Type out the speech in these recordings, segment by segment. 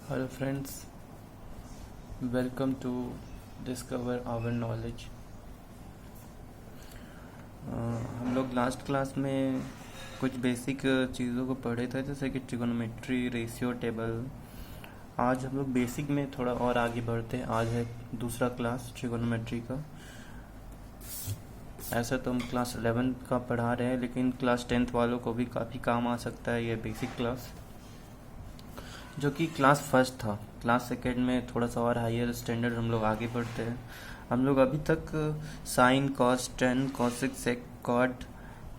Hello friends, welcome to discover our knowledge. हम लोग last class में कुछ बेसिक चीज़ों को पढ़े थे, जैसे कि ट्रिगोनोमेट्री, रेशियो टेबल। आज हम लोग बेसिक में थोड़ा और आगे बढ़ते हैं। आज है दूसरा क्लास ट्रिगोनोमेट्री का। ऐसा तो हम क्लास 11 का पढ़ा रहे हैं, लेकिन क्लास 10th वालों को भी काफ़ी काम आ सकता है ये बेसिक क्लास, जो कि क्लास फर्स्ट था। क्लास सेकेंड में थोड़ा सा और हायर स्टैंडर्ड हम लोग आगे बढ़ते हैं। हम लोग अभी तक साइन, कॉस, टेन, कॉसेक, सेक, कॉट,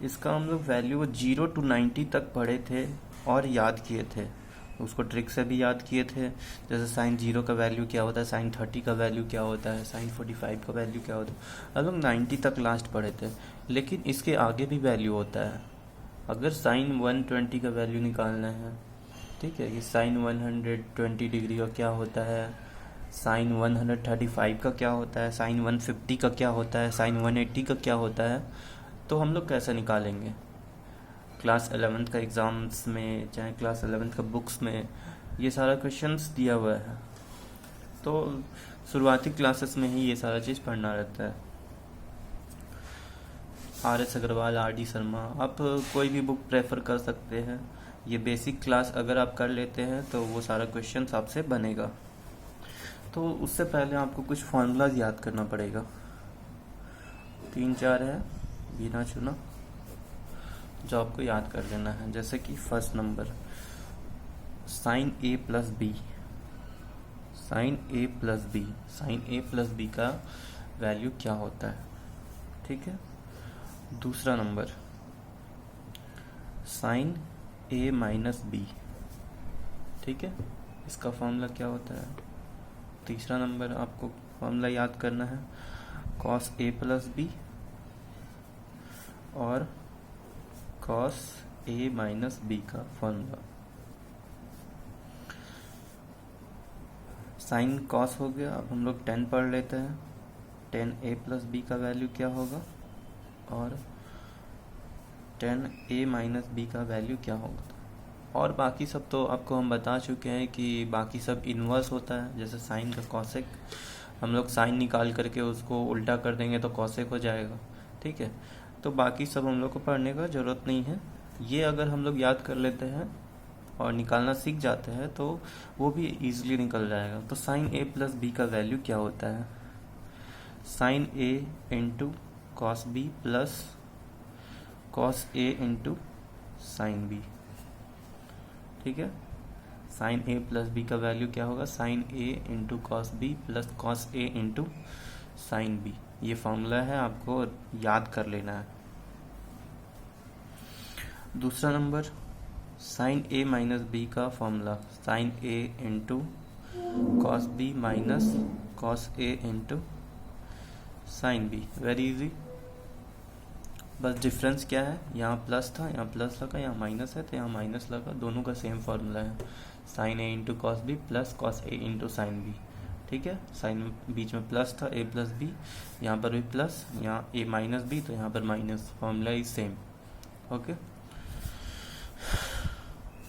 इसका हम लोग वैल्यू 0 to 90 तक पढ़े थे और याद किए थे। उसको ट्रिक से भी याद किए थे, जैसे साइन 0 का वैल्यू क्या होता है, साइन 30 का वैल्यू क्या होता है, साइन 45 का वैल्यू क्या होता है। हम लोग 90 तक लास्ट पढ़े थे, लेकिन इसके आगे भी वैल्यू होता है। अगर साइन 120 का वैल्यू निकालना है, ठीक है, कि साइन 120 डिग्री का क्या होता है, साइन 135 का क्या होता है, साइन 150 का क्या होता है, साइन 180 का क्या होता है, तो हम लोग कैसे निकालेंगे। क्लास 11th का एग्ज़ाम्स में, चाहे क्लास 11th का बुक्स में ये सारा क्वेश्चंस दिया हुआ है, तो शुरुआती क्लासेस में ही ये सारा चीज़ पढ़ना रहता है। RS अग्रवाल, RD शर्मा, आप कोई भी बुक प्रेफर कर सकते हैं। ये बेसिक क्लास अगर आप कर लेते हैं तो वो सारा क्वेश्चंस आपसे बनेगा। तो उससे पहले आपको कुछ फार्मूलाज याद करना पड़ेगा। 3-4 है बिना चुना, जो आपको याद कर लेना है। जैसे कि first number, sine A plus B. Sine A plus B, sine A plus B का वैल्यू क्या होता है, ठीक है। दूसरा number, sine A minus B, ठीक है, इसका फॉर्मूला क्या होता है। तीसरा नंबर आपको फॉर्मूला याद करना है, कॉस A प्लस बी और कॉस A माइनस बी का फॉर्मूला। साइन कॉस हो गया। अब हम लोग 10 पढ़ लेते हैं। 10A प्लस बी का वैल्यू क्या होगा और 10A माइनस बी का वैल्यू क्या होगा। और बाकी सब तो आपको हम बता चुके हैं कि बाकी सब इन्वर्स होता है। जैसे साइन का कॉसेक, हम लोग साइन निकाल करके उसको उल्टा कर देंगे तो कॉसेक हो जाएगा, ठीक है। तो बाकी सब हम लोग को पढ़ने का ज़रूरत नहीं है। ये अगर हम लोग याद कर लेते हैं और निकालना सीख जाते हैं तो वो भी ईजिली निकल जाएगा। तो साइन A प्लस बी का वैल्यू क्या होता है, sine A into cos B plus cos A into sine B, ठीक है। साइन A प्लस बी का वैल्यू क्या होगा, sine A into cos B plus cos A into sine B. ये फॉर्मूला है, आपको याद कर लेना है। दूसरा number, sine A minus B का formula, sine A into cos B minus cos A into sine B. Very easy, बस डिफरेंस क्या है, यहाँ प्लस था, यहाँ प्लस लगा, यहाँ माइनस है तो यहाँ माइनस लगा। दोनों का सेम फार्मूला है, sine A into cos B plus cos A into sine B, ठीक है। साइन बीच में प्लस था, A प्लस बी, यहाँ पर भी प्लस, यहाँ A माइनस बी तो यहाँ पर minus, formula is same, okay.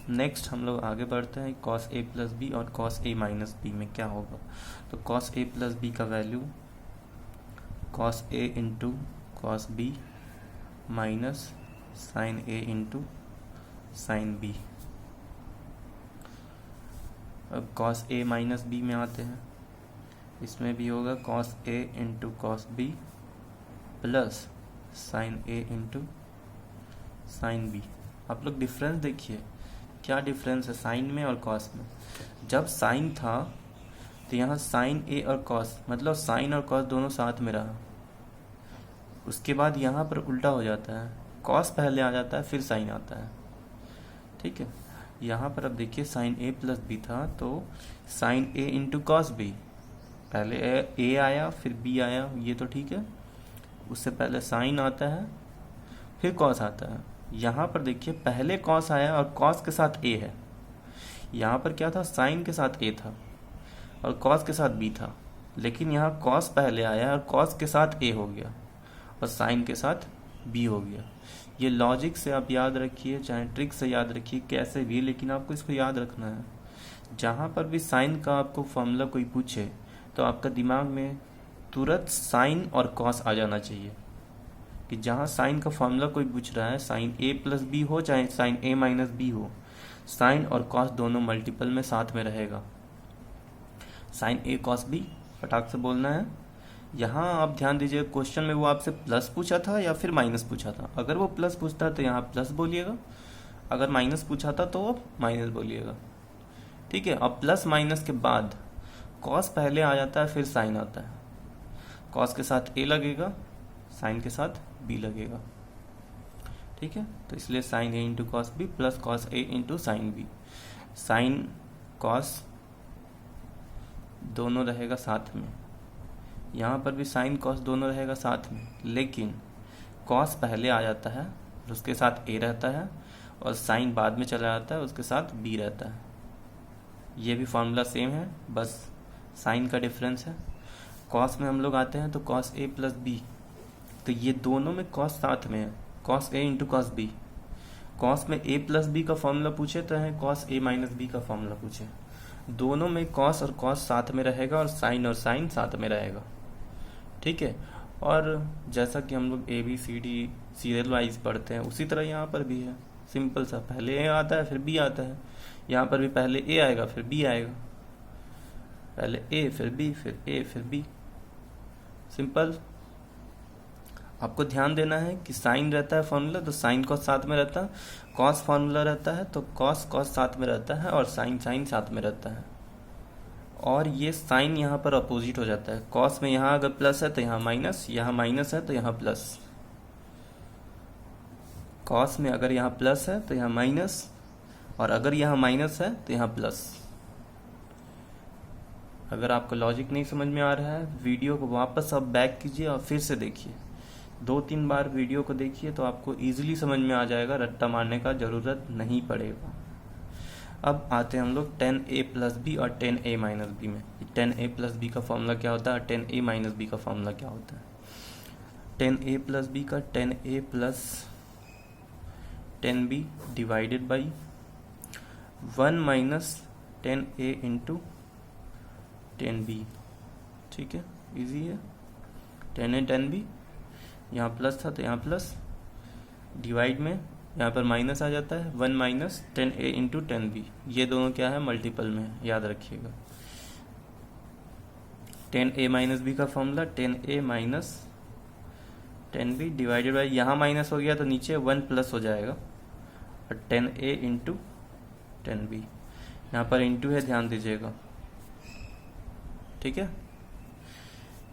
Next हम लोग आगे बढ़ते हैं। कॉस A प्लस बी और कॉस A माइनस बी में क्या होगा। तो कॉस A प्लस बी का value cos A into cos B minus sine A into sine B. अब कॉस A माइनस बी में आते हैं, इसमें भी होगा cos A into cos B plus sine A into sine B. आप लोग डिफरेंस देखिए, क्या डिफरेंस है साइन में और कॉस में। जब साइन था तो यहाँ साइन A और कॉस, मतलब साइन और कॉस दोनों साथ में रहा। उसके बाद यहाँ पर उल्टा हो जाता है, कॉस पहले आ जाता है फिर साइन आता है, ठीक है। यहाँ पर अब देखिए साइन A प्लस बी था तो sine A into cos B, पहले A आया फिर B आया, ये तो ठीक है। उससे पहले साइन आता है फिर कॉस आता है। यहाँ पर देखिए पहले कॉस आया और कॉस के साथ A है। यहाँ पर क्या था, साइन के साथ A था और कॉस के साथ B था, लेकिन यहाँ कॉस पहले आया और कॉस के साथ A हो गया और साइन के साथ B हो गया। ये लॉजिक से आप याद रखिए, चाहे ट्रिक से याद रखिए, कैसे भी, लेकिन आपको इसको याद रखना है। जहाँ पर भी साइन का आपको फॉर्मूला कोई पूछे तो आपका दिमाग में तुरंत साइन और कॉस आ जाना चाहिए, कि जहाँ साइन का फॉर्मूला कोई पूछ रहा है, साइन ए प्लस बी हो चाहे साइन ए माइनस बी हो, साइन और कॉस दोनों मल्टीपल में साथ में रहेगा। साइन ए कॉस बी फटाक से बोलना है। यहाँ आप ध्यान दीजिए, क्वेश्चन में वो आपसे प्लस पूछा था या फिर माइनस पूछा था। अगर वो प्लस पूछता तो यहाँ प्लस बोलिएगा, अगर माइनस पूछा था तो वो माइनस बोलिएगा। ठीक है। अब प्लस माइनस के बाद कॉस पहले आ जाता है, फिर साइन आता है। कॉस के साथ ए लगेगा, साइन के साथ बी लगेगा। ठीक है। तो इसलिए sine A into cos B plus cos A into sine B. Sine cos दोनों रहेगा साथ में, यहाँ पर भी साइन कॉस दोनों रहेगा साथ में, लेकिन कॉस पहले आ जाता है और उसके साथ ए रहता है, और साइन बाद में चला जाता है, उसके साथ बी रहता है। ये भी फॉर्मूला सेम है, बस साइन का डिफरेंस है। कॉस में हम लोग आते हैं तो कॉस ए प्लस बी, तो ये दोनों में कॉस साथ में है, cos A into cos B. Cos में ए प्लस बी का फॉर्मूला पूछे तो है कॉस ए माइनस बी का फॉर्मूला पूछे, दोनों में कॉस और कॉस साथ में रहेगा और साइन साथ में रहेगा। ठीक है। और जैसा कि हम लोग A B C D serial wise पढ़ते हैं, उसी तरह यहाँ पर भी है, सिंपल सा, पहले ए आता है फिर बी आता है। यहाँ पर भी पहले ए आएगा फिर बी आएगा, पहले ए फिर बी फिर ए फिर बी, सिंपल। आपको ध्यान देना है कि साइन रहता है फॉर्मूला तो साइन कॉस साथ में रहता है, कॉस फॉर्मूला रहता है तो कॉस साथ में रहता है, और साइन साथ में रहता है। और ये साइन यहाँ पर अपोजिट हो जाता है। कॉस में यहाँ अगर प्लस है तो यहाँ माइनस, यहाँ माइनस है तो यहाँ प्लस। कॉस में अगर यहाँ प्लस है तो यहाँ माइनस, और अगर यहाँ माइनस है तो यहाँ प्लस। अगर आपका लॉजिक नहीं समझ में आ रहा है, वीडियो को वापस आप बैक कीजिए और फिर से देखिए, 2-3 बार वीडियो को देखिए तो आपको इजीली समझ में आ जाएगा, रट्टा मारने का जरूरत नहीं पड़ेगा। अब आते हैं हम लोग 10a प्लस बी और 10a माइनस बी में। 10a प्लस बी का फॉर्मूला क्या होता है, 10a माइनस बी का फॉर्मूला क्या होता है। 10a प्लस बी का 10a plus 10b divided by 1 minus 10a into 10b। ठीक है, इजी है। 10a 10b, यहाँ प्लस था तो यहाँ प्लस, डिवाइड में यहाँ पर माइनस आ जाता है, 1 माइनस 10a इंटू 10b। ये दोनों क्या है, मल्टीपल में, याद रखिएगा। 10a माइनस बी का formula 10a minus 10b divided by, यहाँ माइनस हो गया तो नीचे 1 प्लस हो जाएगा, और 10a इंटू 10b। यहाँ पर इंटू है, ध्यान दीजिएगा। ठीक है।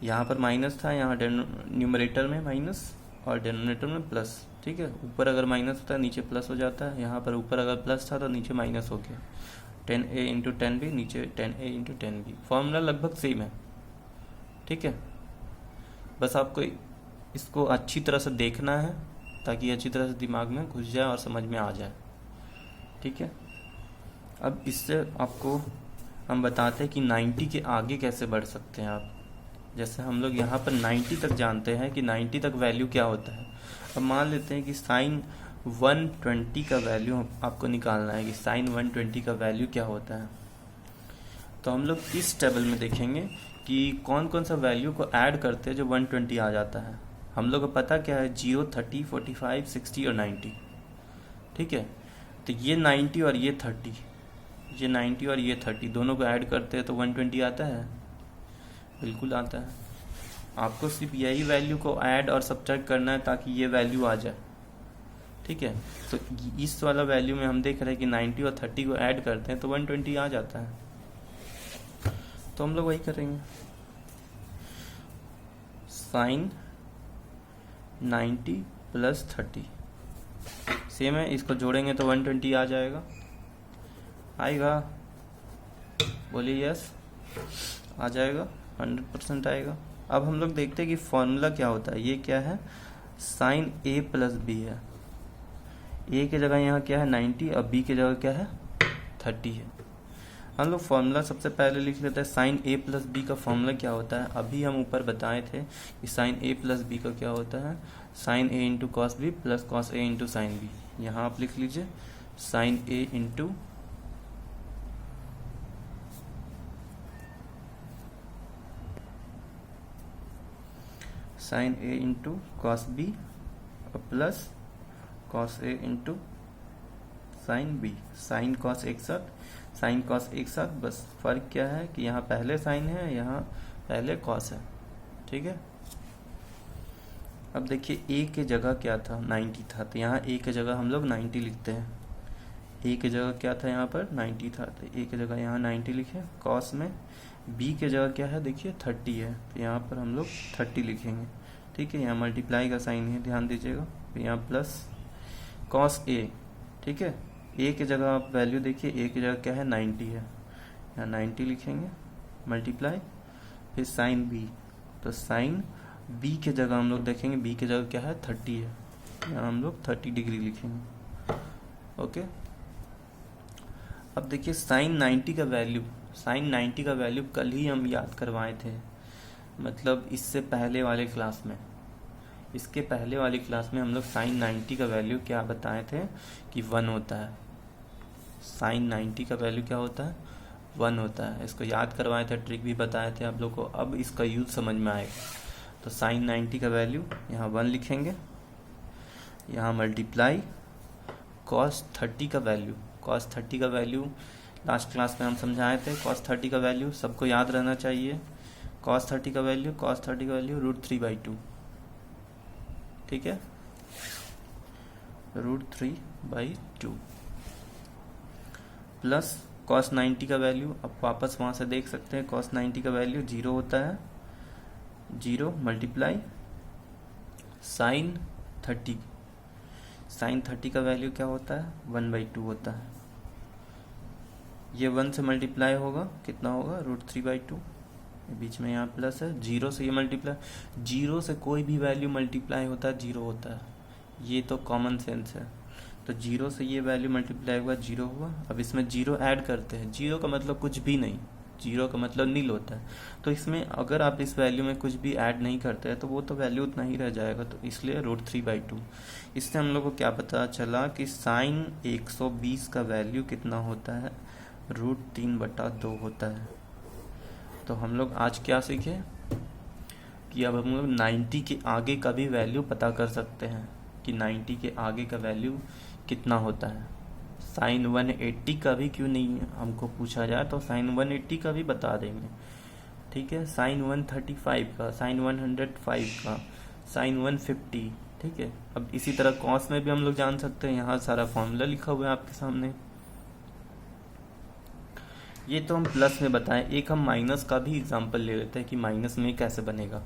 यहाँ पर माइनस था, यहाँ न्यूमरेटर में माइनस और डिनोमिनेटर में प्लस। ठीक है। ऊपर अगर माइनस होता है नीचे प्लस हो जाता है, यहाँ पर ऊपर अगर प्लस था तो नीचे माइनस हो गया। 10a इंटू 10b, नीचे 10a इंटू 10b। फॉर्मूला लगभग सेम है। ठीक है। बस आपको इसको अच्छी तरह से देखना है ताकि अच्छी तरह से दिमाग में घुस जाए और समझ में आ जाए। ठीक है। अब इससे आपको हम बताते हैं कि 90 के आगे कैसे बढ़ सकते हैं आप। जैसे हम लोग यहाँ पर 90 तक जानते हैं कि 90 तक वैल्यू क्या होता है। अब मान लेते हैं कि साइन 120 का वैल्यू आपको निकालना है कि साइन 120 का वैल्यू क्या होता है। तो हम लोग इस टेबल में देखेंगे कि कौन कौन सा वैल्यू को ऐड करते हैं जो 120 आ जाता है। हम लोग को पता क्या है, 0, 30, 45, 60 और 90। ठीक है। तो ये 90 और ये 30, ये 90 और ये 30 दोनों को ऐड करते हैं तो 120 आता है, बिल्कुल आता है। आपको सिर्फ यही वैल्यू को ऐड और सब्ट्रैक्ट करना है ताकि ये वैल्यू आ जाए। ठीक है। तो इस वाला वैल्यू में हम देख रहे हैं कि 90 और 30 को ऐड करते हैं तो 120 आ जाता है। तो हम लोग वही करेंगे, साइन 90 प्लस 30 सेम है, इसको जोड़ेंगे तो 120 आ जाएगा। आएगा, बोलिए यस, आ जाएगा, 100% आएगा। अब हम लोग देखते हैं कि फॉर्मूला क्या होता है। ये क्या है, साइन a प्लस बी है। a की जगह यहाँ क्या है 90 और b की जगह क्या है 30 है। हम लोग फॉर्मूला सबसे पहले लिख लेते हैं। साइन a प्लस बी का फॉर्मूला क्या होता है, अभी हम ऊपर बताए थे कि साइन a प्लस बी का क्या होता है, sine a into cos B plus cos a into sine B. यहाँ आप लिख लीजिए sine a into sine A into cos B plus cos A into sine B. Sine cos एक साथ, साइन कॉस एक साथ, बस फर्क क्या है कि यहाँ पहले साइन है, यहाँ पहले कॉस है। ठीक है, अब देखिए ए के जगह क्या था, 90 था, तो यहाँ ए के जगह हम लोग 90 लिखते हैं। ए के जगह क्या था, यहाँ पर 90 था, तो ए के जगह यहाँ 90 लिखे। कॉस में बी के जगह क्या है, देखिए 30 है, तो यहाँ पर हम लोग 30 लिखेंगे। ठीक है, यहाँ मल्टीप्लाई का साइन है, ध्यान दीजिएगा। तो यहाँ प्लस कॉस ए, ठीक है, ए के जगह आप वैल्यू देखिए, ए की जगह क्या है 90 है, यहाँ 90 लिखेंगे मल्टीप्लाई, फिर साइन बी, तो साइन बी के जगह हम लोग देखेंगे, बी के जगह क्या है 30 है, यहाँ हम लोग 30 डिग्री लिखेंगे। ओके, अब देखिए साइन 90 का वैल्यू, साइन 90 का वैल्यू कल ही हम याद करवाए थे, मतलब इससे पहले वाले क्लास में, इसके पहले वाली क्लास में हम लोग साइन 90 का वैल्यू क्या बताए थे कि 1 होता है। साइन 90 का वैल्यू क्या होता है, 1 होता है। इसको याद करवाए थे, ट्रिक भी बताए थे आप लोग को, अब इसका यूज समझ में आएगा। तो साइन 90 का वैल्यू यहाँ 1 लिखेंगे, यहाँ मल्टीप्लाई कॉस 30 का वैल्यू, कॉस 30 का वैल्यू लास्ट क्लास में हम समझाए थे। कॉस 30 का वैल्यू सबको याद रहना चाहिए, कॉस 30 का वैल्यू, कॉस 30 का वैल्यू √3/2। ठीक है, √3/2 प्लस कॉस 90 का वैल्यू, अब वापस वहां से देख सकते हैं, कॉस 90 का वैल्यू 0 होता है, 0 मल्टीप्लाई साइन 30, साइन 30 का वैल्यू क्या होता है 1/2 होता है। ये 1 से मल्टीप्लाई होगा, कितना होगा √3/2, बीच में यहाँ प्लस है, 0 से ये मल्टीप्लाई, 0 से कोई भी वैल्यू मल्टीप्लाई होता है 0 होता है, ये तो कॉमन सेंस है। तो 0 से ये वैल्यू मल्टीप्लाई हुआ, 0 हुआ। अब इसमें 0 ऐड करते हैं, 0 का मतलब कुछ भी नहीं, 0 का मतलब नील होता है। तो इसमें अगर आप इस वैल्यू में कुछ भी ऐड नहीं करते हैं तो वो तो वैल्यू उतना ही रह जाएगा, तो इसलिए √3/2। इससे हम लोग को क्या पता चला कि साइन 120 का वैल्यू कितना होता है, √3/2 होता है। तो हम लोग आज क्या सीखे कि अब हम लोग 90 के आगे का भी वैल्यू पता कर सकते हैं कि 90 के आगे का वैल्यू कितना होता है। साइन 180 का भी क्यों नहीं हमको पूछा जाए तो साइन 180 का भी बता देंगे। ठीक है, साइन 135 का, साइन 105 का, साइन 150। ठीक है, अब इसी तरह कॉस में भी हम लोग जान सकते हैं, यहाँ सारा फॉर्मूला लिखा हुआ है आपके सामने। ये तो हम प्लस में बताएं, एक हम माइनस का भी एग्जांपल ले लेते हैं कि माइनस में कैसे बनेगा।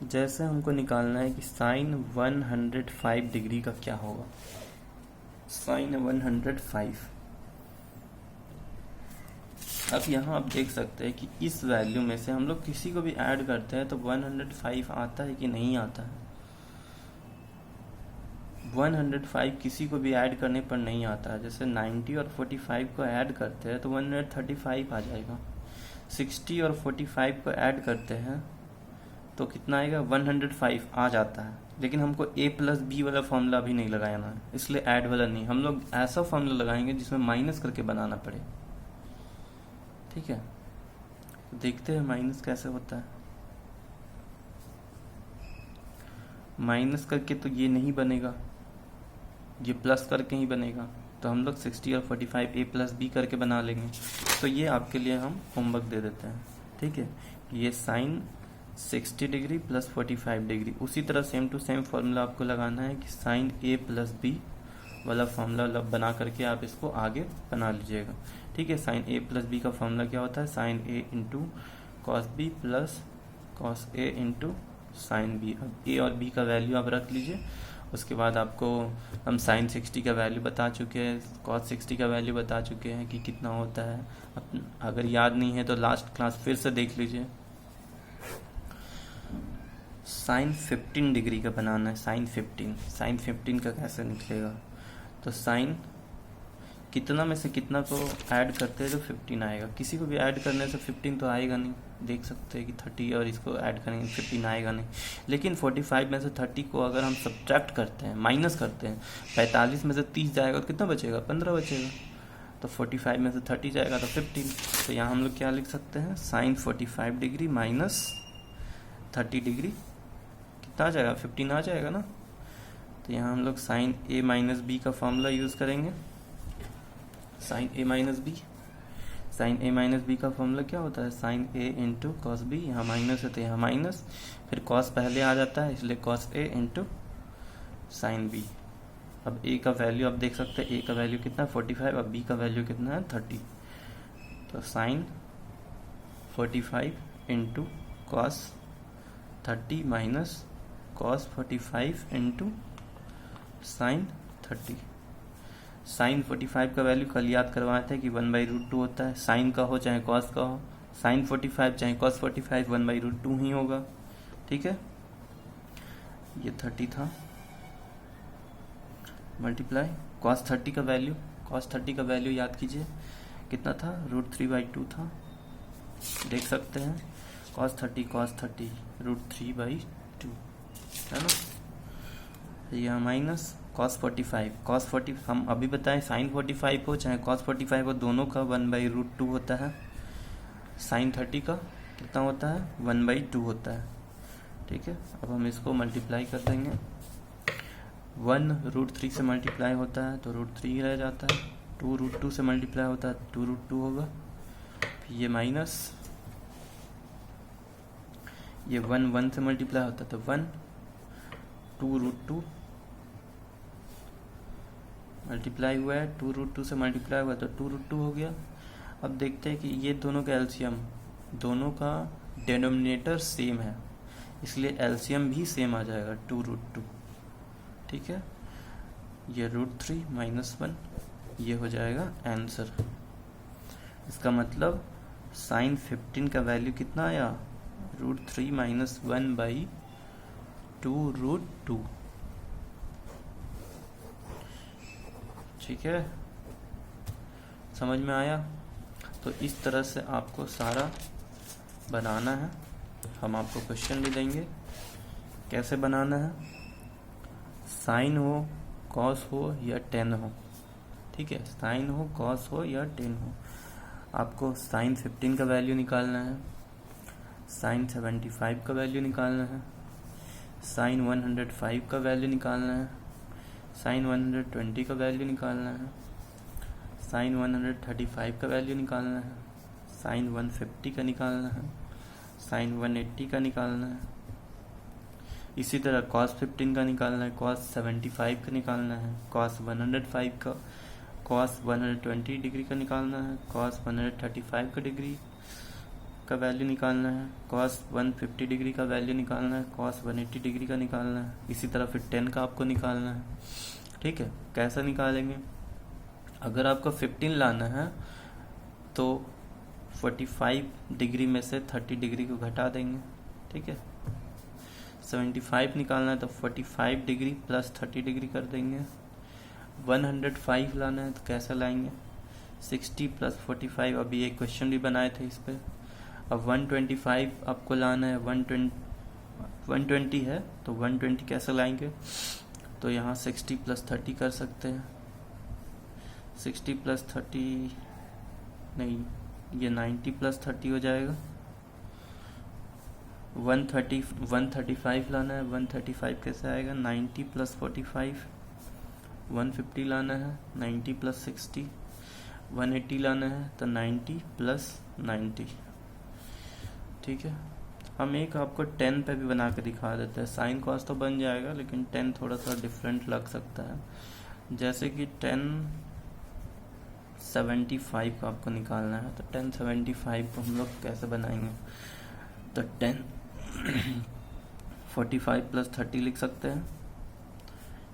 जैसे हमको निकालना है कि साइन 105 डिग्री का क्या होगा, साइन 105। अब यहाँ आप देख सकते हैं कि इस वैल्यू में से हम लोग किसी को भी ऐड करते हैं तो 105 आता है कि नहीं आता है। 105 किसी को भी ऐड करने पर नहीं आता है। जैसे 90 और 45 को ऐड करते हैं तो 135 आ जाएगा। 60 और 45 को ऐड करते हैं तो कितना आएगा, 105 आ जाता है। लेकिन हमको a+b वाला फॉर्मूला भी नहीं लगाना है, इसलिए ऐड वाला नहीं, हम लोग ऐसा फॉर्मूला लगाएंगे जिसमें माइनस करके बनाना पड़े। ठीक है, तो देखते हैं माइनस कैसे होता है। माइनस करके तो ये नहीं बनेगा, ये प्लस करके ही बनेगा। तो हम लोग 60 और 45 a+b करके बना लेंगे। तो ये आपके लिए हम होमवर्क दे देते हैं। ठीक है, ये साइन 60 डिग्री प्लस 45 डिग्री, उसी तरह सेम टू सेम फॉर्मूला आपको लगाना है कि साइन a+b वाला फॉर्मूला बना करके आप इसको आगे बना लीजिएगा। ठीक है, साइन a+b का फॉर्मूला क्या होता है, sine a into cos b plus cos a into sine b। अब a और b का वैल्यू आप रख लीजिए। उसके बाद आपको हम साइन 60 का वैल्यू बता चुके हैं, कॉस 60 का वैल्यू बता चुके हैं कि कितना होता है। अगर याद नहीं है तो लास्ट क्लास फिर से देख लीजिए। साइन 15 डिग्री का बनाना है, साइन 15 का कैसे निकलेगा, तो साइन कितना में से कितना को ऐड करते हैं तो 15 आएगा। किसी को भी ऐड करने से 15 तो आएगा नहीं, देख सकते हैं कि 30 और इसको ऐड करेंगे 15 आएगा नहीं। लेकिन 45 में से 30 को अगर हम सब्ट्रैक्ट करते हैं, माइनस करते हैं, 45 में से 30 जाएगा तो कितना बचेगा, 15 बचेगा। तो 45 में से 30 जाएगा तो 15। तो यहाँ हम लोग क्या लिख सकते हैं, साइन 45 डिग्री माइनस 30 डिग्री कितना आ जाएगा, 15 आ जाएगा ना। तो यहाँ हम लोग साइन ए माइनस बी का फॉर्मूला यूज़ करेंगे। साइन ए माइनस बी, साइन ए माइनस बी का फॉर्मूला क्या होता है, sign A into cos B. यहाँ माइनस है तो यहाँ माइनस, फिर कॉस पहले आ जाता है इसलिए cos A into sine B. अब ए का वैल्यू आप देख सकते हैं, ए का वैल्यू कितना है 45, अब बी का वैल्यू कितना है 30। तो sine 45 into cos 30 minus cos 45 into sine 30। Sine 45 का वैल्यू कल याद करवाए थे कि 1/√2 होता है, साइन का हो चाहे कॉस का हो, साइन 45 चाहे कॉस 45 1/√2 ही होगा। ठीक है, ये 30 था, मल्टीप्लाई कॉस 30 का वैल्यू, कॉस 30 का वैल्यू याद कीजिए कितना था, √3/2 था, देख सकते हैं कॉस 30 √3/2 है ना। यह माइनस कॉस 45, कॉस 40 हम अभी बताएं साइन 45 हो चाहे कॉस 45 हो दोनों का 1/√2 होता है। साइन 30 का कितना होता है 1/2 होता है। ठीक है, अब हम इसको मल्टीप्लाई कर देंगे, 1 √3 से मल्टीप्लाई होता है तो √3 रह जाता है, 2 √2 से मल्टीप्लाई होता है 2 √2 होगा, फिर ये माइनस, ये 1 से मल्टीप्लाई होता है तो 1, 2 √2 मल्टीप्लाई हुआ है, 2 √2 से मल्टीप्लाई हुआ तो 2 √2 हो गया। अब देखते हैं कि ये दोनों का एलसीएम, दोनों का डिनोमिनेटर सेम है इसलिए एलसीएम भी सेम आ जाएगा 2 √2। ठीक है, ये √3 - 1 ये हो जाएगा आंसर। इसका मतलब साइन 15 का वैल्यू कितना आया, √3 - 1/2 √2। ठीक है, समझ में आया। तो इस तरह से आपको सारा बनाना है, हम आपको क्वेश्चन भी देंगे कैसे बनाना है, साइन हो कॉस हो या टेन हो। ठीक है, साइन हो कॉस हो या टेन हो, आपको साइन 15 का वैल्यू निकालना है, साइन 75 का वैल्यू निकालना है, साइन 105 का वैल्यू निकालना है, साइन 120 का वैल्यू निकालना है, साइन 135 का वैल्यू निकालना है, साइन 150 का निकालना है, साइन 180 का निकालना है। इसी तरह कॉस 15 का निकालना है, कॉस 75 का निकालना है, कॉस 105 का, कॉस 120 डिग्री का निकालना है, कॉस 135 का डिग्री का वैल्यू निकालना है, कॉस 150 डिग्री का वैल्यू निकालना है, कॉस 180 डिग्री का निकालना है। इसी तरह फिर 10 का आपको निकालना है। ठीक है, कैसा निकालेंगे, अगर आपको 15 लाना है तो 45 डिग्री में से 30 डिग्री को घटा देंगे। ठीक है, 75 निकालना है तो 45 डिग्री प्लस 30 डिग्री कर देंगे। 105 लाना है तो कैसा लाएंगे, 60 + 45, अभी एक क्वेश्चन भी बनाए थे इस पे। अब 125 आपको लाना है, 120 है तो 120 कैसे लाएंगे, तो यहाँ 60 + 30 कर सकते हैं, 60 + 30 नहीं, ये 90 + 30 हो जाएगा। 135 लाना है, 135 कैसे आएगा, 90 + 45, 150 लाना है, 90 + 60, 180 लाना है तो 90 + 90। ठीक है, हम एक आपको 10 पे भी बना के दिखा देते हैं, साइन कॉस तो बन जाएगा लेकिन 10 थोड़ा सा डिफरेंट लग सकता है। जैसे कि 1075 का आपको निकालना है तो 1075 को हम लोग कैसे बनाएंगे, तो 45 + 30 लिख सकते हैं।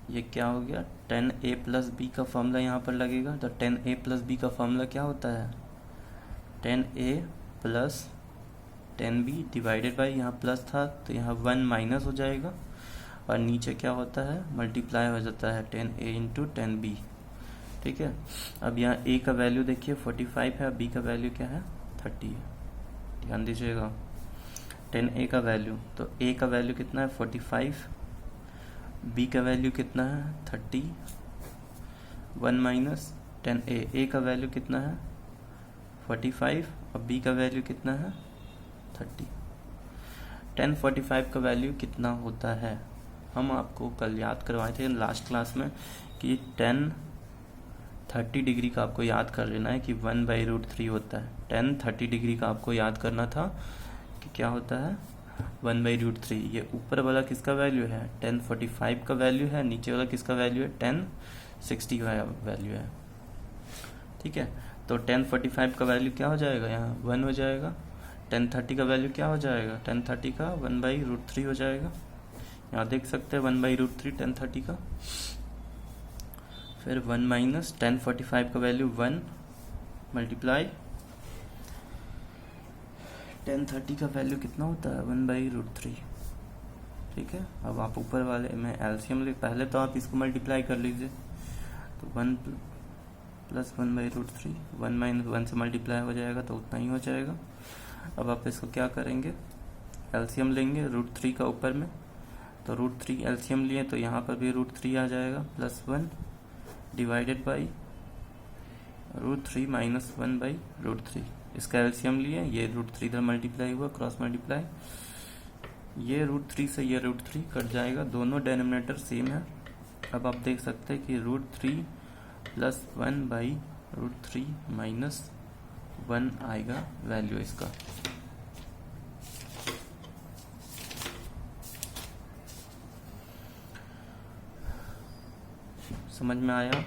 ये क्या हो गया, 10a + b का फॉर्मूला यहाँ पर लगेगा, तो 10a + b का फॉर्मूला क्या होता है, 10a + 10b डिवाइडेड बाई, यहाँ प्लस था तो यहाँ 1 माइनस हो जाएगा और नीचे क्या होता है, मल्टीप्लाई हो जाता है 10a × 10b। ठीक है, अब यहाँ a का वैल्यू देखिए 45 है, b का वैल्यू क्या है 30 है, ध्यान दीजिएगा। 10a का वैल्यू, तो a का वैल्यू कितना है 45, b का वैल्यू कितना है 30, 1 माइनस 10a का वैल्यू कितना है 45 और b का वैल्यू कितना है 30। 1045 का वैल्यू कितना होता है, हम आपको कल याद करवाए थे लास्ट क्लास में कि 10-30 डिग्री का आपको याद कर लेना है कि 1/√3 होता है। 10-30 डिग्री का आपको याद करना था कि क्या होता है 1/√3। ये ऊपर वाला किसका वैल्यू है 1045 का वैल्यू है, नीचे वाला किसका वैल्यू है 1060 का वैल्यू है। ठीक है, तो 1045 का वैल्यू क्या हो जाएगा, यहाँ 1 हो जाएगा। 1030 का वैल्यू क्या हो जाएगा 1030 का 1/√3 हो जाएगा। यहाँ देख सकते हैं 1/√3 1030 का। फिर 1 माइनस 1045 का वैल्यू 1 मल्टीप्लाई 1030 का वैल्यू कितना होता है 1/√3। ठीक है, अब आप ऊपर वाले में एलसीएम ले, पहले तो आप इसको मल्टीप्लाई कर लीजिए, तो 1 प्लस 1/√3, 1 माइनस 1 से मल्टीप्लाई हो जाएगा तो उतना ही हो जाएगा। अब आप इसको क्या करेंगे, एलसीएम लेंगे √3 का ऊपर में, तो √3 एलसीएम लिए तो यहाँ पर भी √3 आ जाएगा, प्लस 1 डिवाइडेड बाई √3 माइनस 1/√3। इसका एलसीएम लिए, ये √3 इधर मल्टीप्लाई हुआ, क्रॉस मल्टीप्लाई, ये √3 से ये √3 कट जाएगा, दोनों डेनोमिनेटर सेम है। अब आप देख सकते हैं कि √3 प्लस 1/√3 माइनस 1 आएगा वैल्यू इसका। समझ में आया,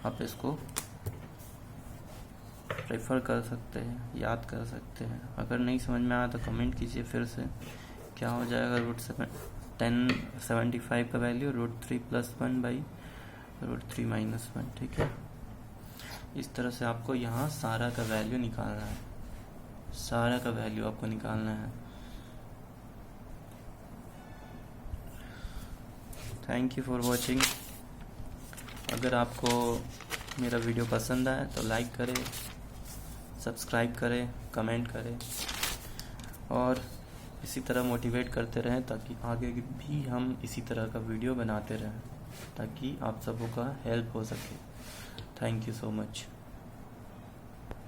आप इसको रेफर कर सकते हैं, याद कर सकते हैं। अगर नहीं समझ में आया तो कमेंट कीजिए फिर से। क्या हो जाएगा √1075 का वैल्यू √3 प्लस 1/√3 माइनस 1। ठीक है, इस तरह से आपको यहाँ सारा का वैल्यू निकालना है, सारा का वैल्यू आपको निकालना है। Thank you for watching. अगर आपको मेरा वीडियो पसंद आए तो लाइक करें, सब्सक्राइब करें, कमेंट करें और इसी तरह मोटिवेट करते रहें ताकि आगे भी हम इसी तरह का वीडियो बनाते रहें ताकि आप सबों का हेल्प हो सके। Thank you so much.